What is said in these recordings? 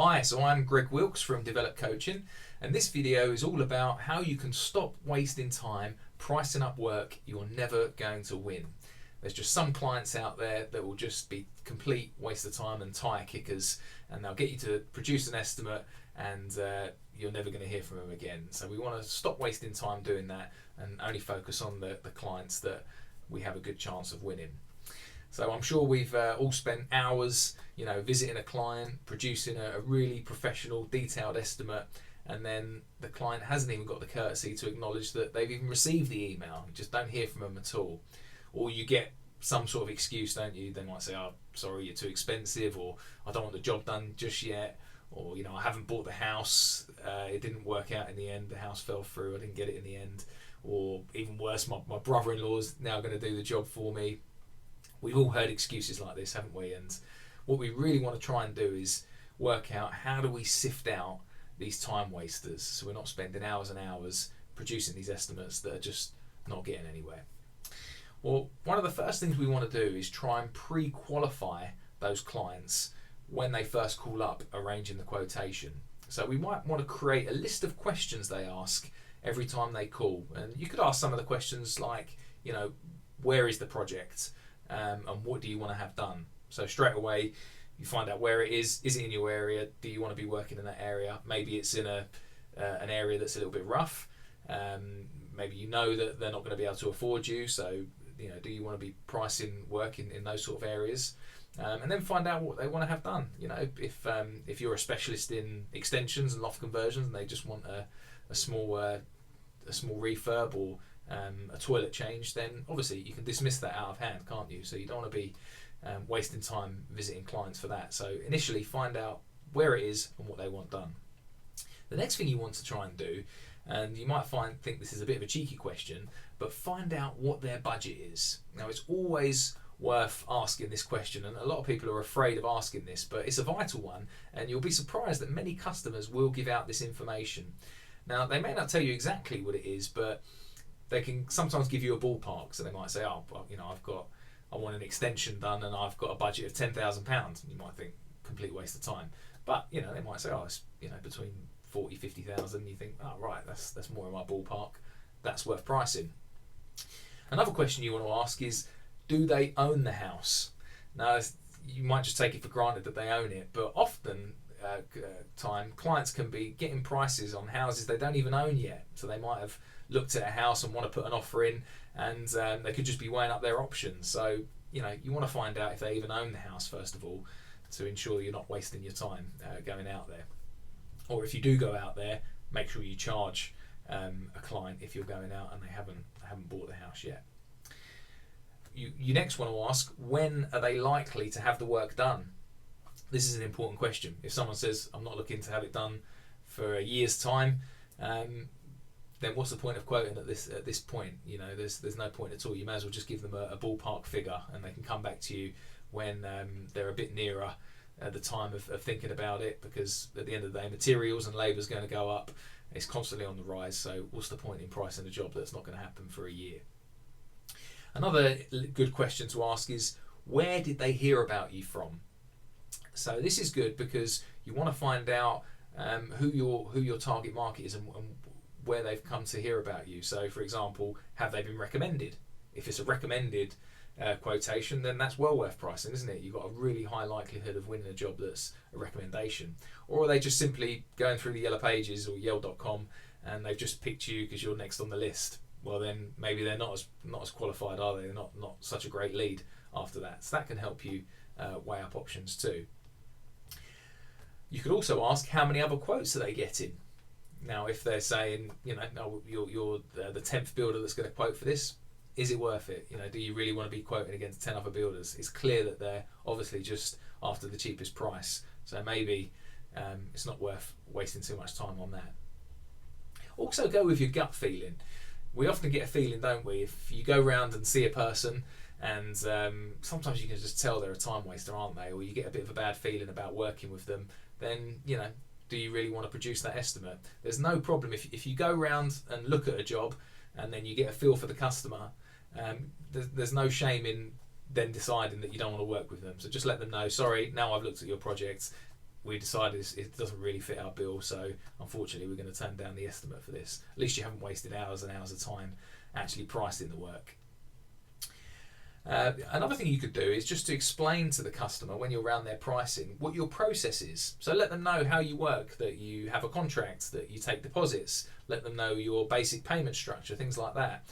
Hi, so I'm Greg Wilkes from Develop Coaching, and this video is all about how you can stop wasting time pricing up work you're never going to win. There's just some clients out there that will just be complete waste of time and tire kickers, and they'll get you to produce an estimate and you're never going to hear from them again. So we want to stop wasting time doing that and only focus on the clients that we have a good chance of winning. So I'm sure we've all spent hours, visiting a client, producing a really professional, detailed estimate, and then the client hasn't even got the courtesy to acknowledge that they've even received the email. You just don't hear from them at all. Or you get some sort of excuse, don't you? They might say, "Oh, sorry, you're too expensive," or "I don't want the job done just yet," or "I haven't bought the house. It didn't work out in the end. The house fell through. I didn't get it in the end." Or even worse, my brother-in-law's now going to do the job for me. We've all heard excuses like this, haven't we? And what we really want to try and do is work out how do we sift out these time wasters so we're not spending hours and hours producing these estimates that are just not getting anywhere. Well, one of the first things we want to do is try and pre-qualify those clients when they first call up arranging the quotation. So we might want to create a list of questions they ask every time they call. And you could ask some of the questions like, where is the project? And what do you want to have done? So straight away you find out where it is it in your area, do you want to be working in that area? Maybe it's in an area that's a little bit rough, maybe that they're not going to be able to afford you, so do you want to be pricing work in those sort of areas? And then find out what they want to have done. If you're a specialist in extensions and loft conversions and they just want a small refurb or a toilet change, then obviously you can dismiss that out of hand, can't you? So you don't want to be wasting time visiting clients for that. So initially find out where it is and what they want done. The next thing you want to try and do, and you might think this is a bit of a cheeky question, but find out what their budget is. Now it's always worth asking this question, and a lot of people are afraid of asking this, but it's a vital one, and you'll be surprised that many customers will give out this information. Now they may not tell you exactly what it is, but they can sometimes give you a ballpark. So they might say, I want an extension done and I've got a budget of £10,000. You might think, complete waste of time. But they might say, it's between 40, 50,000. You think, right, that's more in my ballpark. That's worth pricing. Another question you want to ask is, do they own the house? Now you might just take it for granted that they own it, but often clients can be getting prices on houses they don't even own yet. So they might have looked at a house and want to put an offer in, and they could just be weighing up their options. So you want to find out if they even own the house first of all, to ensure you're not wasting your time going out there. Or if you do go out there, make sure you charge a client if you're going out and they haven't bought the house yet. You next want to ask, when are they likely to have the work done? This is an important question. If someone says, I'm not looking to have it done for a year's time, then what's the point of quoting at this point? There's no point at all. You may as well just give them a ballpark figure, and they can come back to you when they're a bit nearer at the time of thinking about it, because at the end of the day, materials and labour is going to go up. It's constantly on the rise, so what's the point in pricing a job that's not going to happen for a year? Another good question to ask is, where did they hear about you from? So this is good because you want to find out who your target market is and where they've come to hear about you. So for example, have they been recommended? If it's a recommended quotation, then that's well worth pricing, isn't it? You've got a really high likelihood of winning a job that's a recommendation. Or are they just simply going through the Yellow Pages or Yale.com and they've just picked you because you're next on the list? Well, then maybe they're not as qualified, are they? They're not such a great lead after that. So that can help you weigh up options too. You could also ask, how many other quotes are they getting? Now, if they're saying, no, you're the 10th builder that's going to quote for this, is it worth it? Do you really want to be quoting against 10 other builders? It's clear that they're obviously just after the cheapest price. So maybe it's not worth wasting too much time on that. Also, go with your gut feeling. We often get a feeling, don't we? If you go around and see a person and sometimes you can just tell they're a time waster, aren't they? Or you get a bit of a bad feeling about working with them, then, do you really want to produce that estimate? There's no problem if you go around and look at a job and then you get a feel for the customer. There's no shame in then deciding that you don't want to work with them. So just let them know, sorry, now I've looked at your project, we decided it doesn't really fit our bill, so unfortunately we're going to turn down the estimate for this. At least you haven't wasted hours and hours of time actually pricing the work. Another thing you could do is just to explain to the customer when you're around their pricing what your process is. So let them know how you work, that you have a contract, that you take deposits, let them know your basic payment structure, things like that.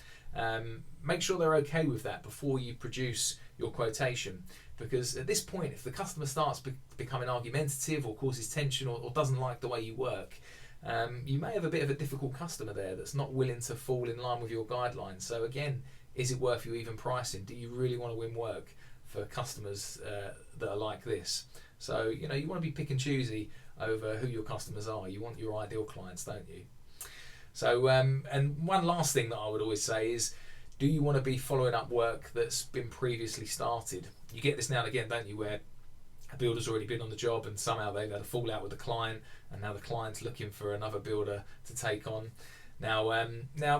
Make sure they're okay with that before you produce your quotation, because at this point, if the customer starts becoming argumentative or causes tension or doesn't like the way you work, you may have a bit of a difficult customer there that's not willing to fall in line with your guidelines. So again, is it worth you even pricing? Do you really want to win work for customers that are like this? So, you want to be pick and choosy over who your customers are. You want your ideal clients, don't you? So, and one last thing that I would always say is, do you want to be following up work that's been previously started? You get this now and again, don't you, where a builder's already been on the job and somehow they've had a fallout with the client, and now the client's looking for another builder to take on. Now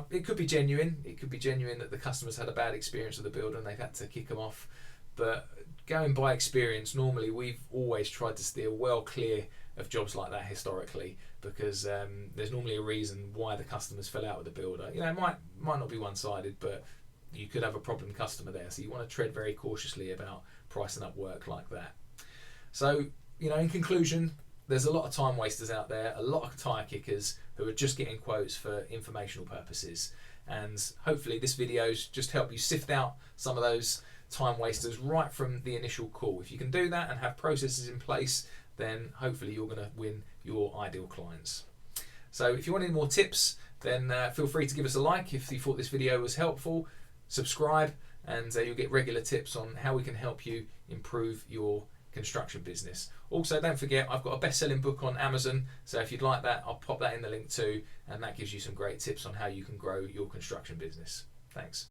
it could be genuine. It could be genuine that the customer's had a bad experience with the builder and they've had to kick them off. But going by experience, normally we've always tried to steer well clear of jobs like that historically, because there's normally a reason why the customers fell out with the builder. It might not be one-sided, but you could have a problem customer there. So you want to tread very cautiously about pricing up work like that. So, in conclusion, there's a lot of time wasters out there, a lot of tire kickers who are just getting quotes for informational purposes. And hopefully this video's just helped you sift out some of those time wasters right from the initial call. If you can do that and have processes in place, then hopefully you're going to win your ideal clients. So if you want any more tips, then feel free to give us a like if you thought this video was helpful. Subscribe, and you'll get regular tips on how we can help you improve your construction business. Also, don't forget, I've got a best-selling book on Amazon, so if you'd like that, I'll pop that in the link too, and that gives you some great tips on how you can grow your construction business. Thanks.